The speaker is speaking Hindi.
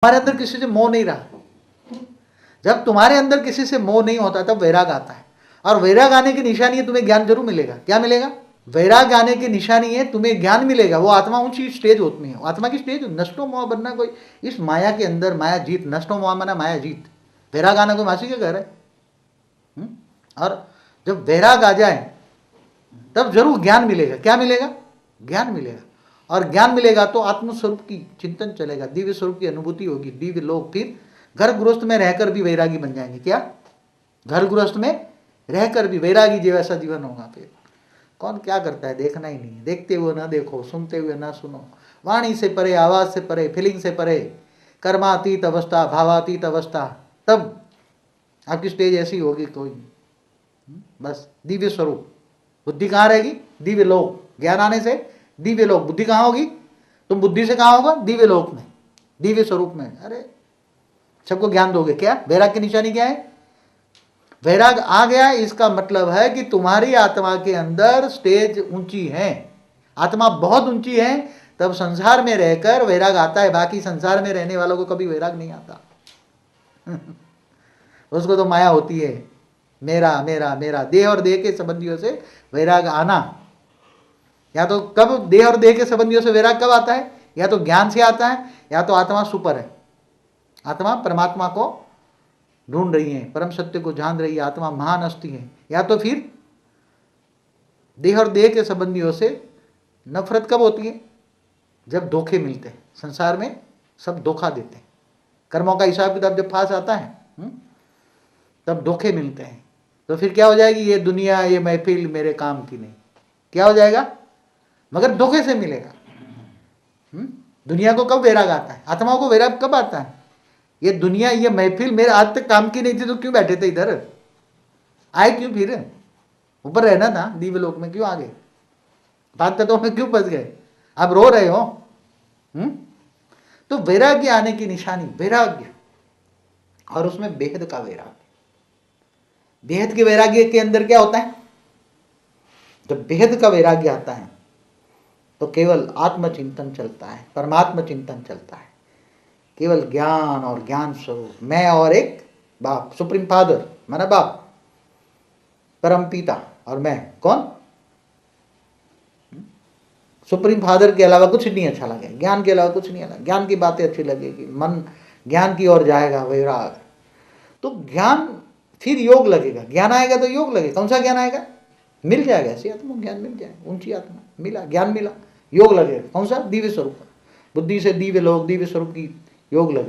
तुम्हारे अंदर किसी से मोह नहीं रहा। जब तुम्हारे अंदर किसी से मोह नहीं होता तब वैराग आता है। और वैराग आने की निशानी है तुम्हें ज्ञान जरूर मिलेगा। क्या मिलेगा? वैराग आने की निशानी है तुम्हें ज्ञान मिलेगा। वो आत्मा ऊंची स्टेज होती है, आत्मा की स्टेज नष्टो मोह बनना। कोई इस माया के अंदर माया जीत, नष्टो मोह माना माया जीत। वैराग आना कोई मासी के घर है। और जब वैराग आ जाए तब जरूर ज्ञान मिलेगा। क्या मिलेगा? ज्ञान मिलेगा। और ज्ञान मिलेगा तो आत्मस्वरूप की चिंतन चलेगा, दिव्य स्वरूप की अनुभूति होगी, दिव्य लोग। फिर घर गृहस्थ में रहकर भी वैरागी बन जाएंगे। क्या? घर गृहस्थ में रहकर भी वैरागी जैसा जीवन होगा। फिर कौन क्या करता है देखना ही नहीं। देखते हुए ना देखो, सुनते हुए ना सुनो, वाणी से परे, आवाज से परे, फीलिंग से परे, कर्मातीत अवस्था, भावातीत अवस्था। तब आपकी स्टेज ऐसी होगी कोई बस दिव्य स्वरूप। बुद्धि कहाँ रहेगी? दिव्य लोक। ज्ञान आने से दिव्य लोक। बुद्धि कहाँ होगी? तुम बुद्धि से कहाँ होगा? दिव्य लोक में, दिव्य स्वरूप में। अरे सबको ज्ञान दोगे। क्या? वैराग की निशानी क्या है? वैराग आ गया, इसका मतलब है कि तुम्हारी आत्मा के अंदर स्टेज ऊंची है, आत्मा बहुत ऊंची है। तब संसार में रहकर वैराग आता है। बाकी संसार में रहने वालों को कभी वैराग नहीं आता। उसको तो माया होती है, मेरा मेरा मेरा। देह और देह के संबंधियों से वैराग आना, या तो कब देह और देह के संबंधियों से वैराग कब आता है? या तो ज्ञान से आता है, या तो आत्मा सुपर है, आत्मा परमात्मा को ढूंढ रही है, परम सत्य को जान रही है, आत्मा महान हस्ती है। या तो फिर देह और देह के संबंधियों से नफरत कब होती है? जब धोखे मिलते हैं। संसार में सब धोखा देते हैं। कर्मों का हिसाब किताब जब पास आता है तब धोखे मिलते हैं। तो फिर क्या हो जाएगी? ये दुनिया, ये महफिल मेरे काम की नहीं। क्या हो जाएगा? मगर धोखे से मिलेगा। दुनिया को कब वैराग आता है? आत्माओं को वैराग कब आता है? ये दुनिया, ये महफिल मेरे आज तक काम की नहीं थी तो क्यों बैठे थे इधर? आए क्यों? फिर ऊपर रहना था दिव्य लोक में, क्यों आ गए? बात तत्वों में क्यों फंस गए? आप रो रहे हो। तो वैराग्य आने की निशानी वैराग्य, और उसमें बेहद का वैराग्य। बेहद के वैराग्य के अंदर क्या होता है? जब बेहद का वैराग्य आता है तो केवल आत्मचिंतन चलता है, परमात्मा चिंतन चलता है। केवल ज्ञान और ज्ञान स्वरूप, मैं और एक बाप, सुप्रीम फादर माना बाप, परम पिता, और मैं कौन? सुप्रीम फादर के अलावा कुछ नहीं अच्छा लगे, ज्ञान के अलावा कुछ नहीं अलग। ज्ञान की बातें अच्छी लगेगी, मन ज्ञान की ओर जाएगा, वैराग। तो ज्ञान, फिर योग लगेगा। ज्ञान आएगा तो योग लगेगा। कौन सा ज्ञान आएगा? मिल जाएगा ऐसी आत्मा, ज्ञान मिल जाएगा, ऊंची आत्मा मिला, ज्ञान मिला, योग लगेगा। कौन सा? दिव्य स्वरूप। बुद्धि से दिव्य लोक, दिव्य स्वरूप की योग लगेगा।